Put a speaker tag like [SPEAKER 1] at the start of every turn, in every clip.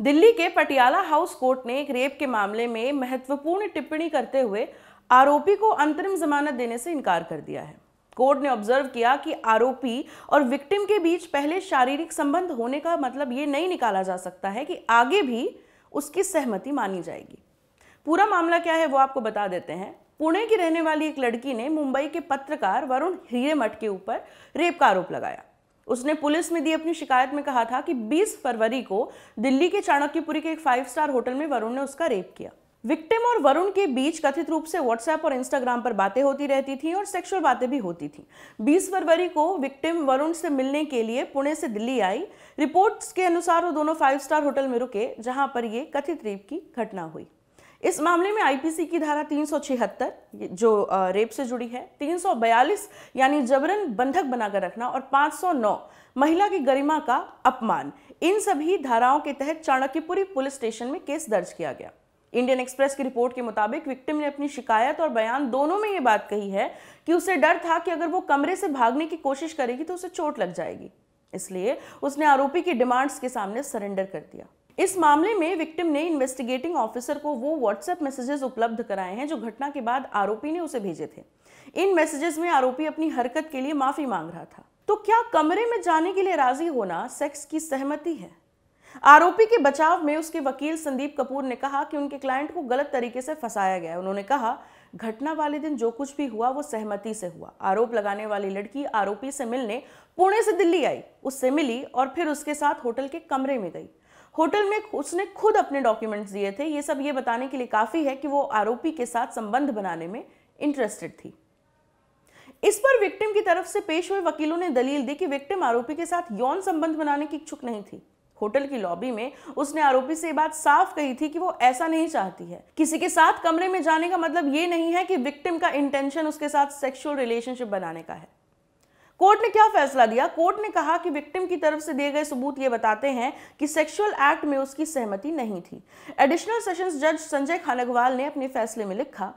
[SPEAKER 1] दिल्ली के Patiala house court ने एक रेप के मामले में महत्वपूर्ण टिप्पणी करते हुए आरोपी को अंतरिम जमानत देने से इनकार कर दिया है। कोर्ट ने ऑब्जर्व किया कि आरोपी और विक्टिम के बीच पहले शारीरिक संबंध होने का मतलब ये नहीं निकाला जा सकता है कि आगे भी उसकी सहमति मानी जाएगी। पूरा मामला क्या है वो आपको बता देते हैं। पुणे की रहने वाली एक लड़की ने मुंबई के पत्रकार वरुण हिरेमठ के ऊपर रेप का आरोप लगाया। उसने पुलिस में दी अपनी शिकायत में कहा था कि 20 फरवरी को दिल्ली के चाणक्यपुरी के एक 5 स्टार होटल में वरुण ने उसका रेप किया। विक्टिम और वरुण के बीच कथित रूप से व्हाट्सएप और इंस्टाग्राम पर बातें होती रहती थी और सेक्सुअल बातें भी होती थी। 20 फरवरी को विक्टिम वरुण से मिलने के लिए पुणे से दिल्ली आई। रिपोर्ट्स के अनुसार वो दोनों 5 स्टार होटल में रुके जहां पर ये कथित रेप की घटना हुई। इस मामले में आईपीसी की धारा 376 जो रेप से जुड़ी है, 342 यानी जबरन बंधक बनाकर रखना और 509 महिला की गरिमा का अपमान, इन सभी धाराओं के तहत चाणक्यपुरी पुलिस स्टेशन में केस दर्ज किया गया। इंडियन एक्सप्रेस की रिपोर्ट के मुताबिक विक्टिम ने अपनी शिकायत और बयान दोनों में ये बात कही है कि उसे डर था कि अगर वो कमरे से भागने की कोशिश करेगी तो उसे चोट लग जाएगी, इसलिए उसने आरोपी की डिमांड्स के सामने सरेंडर कर दिया। इस मामले में विक्टिम ने इन्वेस्टिगेटिंग ऑफिसर को वो व्हाट्सएप मैसेजेस उपलब्ध कराए हैं जो घटना के बाद आरोपी ने उसे भेजे थे। इन मैसेजेस में आरोपी अपनी हरकत के लिए माफी मांग रहा था। तो क्या कमरे में जाने के लिए राजी होना सेक्स की सहमति है? आरोपी के बचाव में उसके वकील संदीप कपूर ने कहा कि उनके क्लाइंट को गलत तरीके से फंसाया गया। उन्होंने कहा, घटना वाले दिन जो कुछ भी हुआ वो सहमति से हुआ। आरोप लगाने वाली लड़की आरोपी से मिलने पुणे से दिल्ली आई, उससे मिली और फिर उसके साथ होटल के कमरे में गई। होटल में उसने खुद अपने डॉक्यूमेंट्स दिए थे। ये सब ये बताने के लिए काफी है कि वो आरोपी के साथ संबंध बनाने में इंटरेस्टेड थी। इस पर विक्टिम की तरफ से पेश हुए वकीलों ने दलील दी कि विक्टिम आरोपी के साथ यौन संबंध बनाने की इच्छुक नहीं थी। होटल की लॉबी में उसने आरोपी से ये बात साफ कही थी कि वो ऐसा नहीं चाहती है। किसी के साथ कमरे में जाने का मतलब ये नहीं है कि विक्टिम का इंटेंशन उसके साथ सेक्सुअल रिलेशनशिप बनाने का है। कोर्ट ने क्या फैसला दिया? कोर्ट ने कहा कि विक्टिम की तरफ से दिए गए सबूत ये बताते हैं कि सेक्सुअल एक्ट में उसकी सहमति नहीं थी। एडिशनल सेशंस जज संजय खानगवाल ने अपने फैसले में लिखा,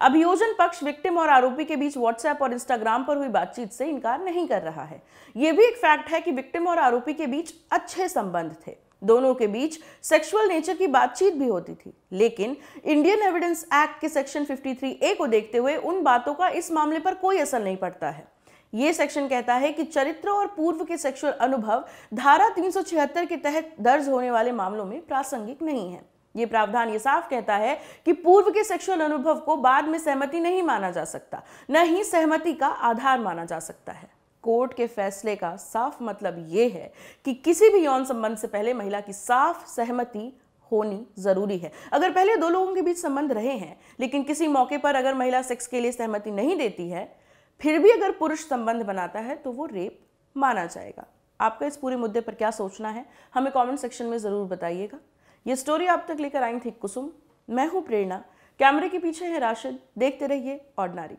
[SPEAKER 1] अभियोजन पक्ष विक्टिम और आरोपी के बीच व्हाट्सएप और इंस्टाग्राम पर हुई बातचीत से इनकार नहीं कर रहा है। यह भी एक फैक्ट है कि विक्टिम और आरोपी के बीच अच्छे संबंध थे। दोनों के बीच सेक्सुअल नेचर की बातचीत भी होती थी, लेकिन इंडियन एविडेंस एक्ट के सेक्शन 53A को देखते हुए उन बातों का इस मामले पर कोई असर नहीं पड़ता है। ये सेक्शन कहता है कि चरित्र और पूर्व के सेक्सुअल अनुभव धारा 376 के तहत दर्ज होने वाले मामलों में प्रासंगिक नहीं है। ये प्रावधान ये साफ कहता है कि पूर्व के सेक्सुअल अनुभव को बाद में सहमति नहीं माना जा सकता, न ही सहमति का आधार माना जा सकता है। कोर्ट के फैसले का साफ मतलब ये है कि किसी भी यौन संबंध से पहले महिला की साफ सहमति होनी जरूरी है। अगर पहले दो लोगों के बीच संबंध रहे हैं, लेकिन किसी मौके पर अगर महिला सेक्स के लिए सहमति नहीं देती है, फिर भी अगर पुरुष संबंध बनाता है तो वो रेप माना जाएगा। आपका इस पूरे मुद्दे पर क्या सोचना है, हमें कमेंट सेक्शन में जरूर बताइएगा। ये स्टोरी आप तक लेकर आई थी कुसुम। मैं हूं प्रेरणा, कैमरे के पीछे है राशिद। देखते रहिए ऑर्डिनरी।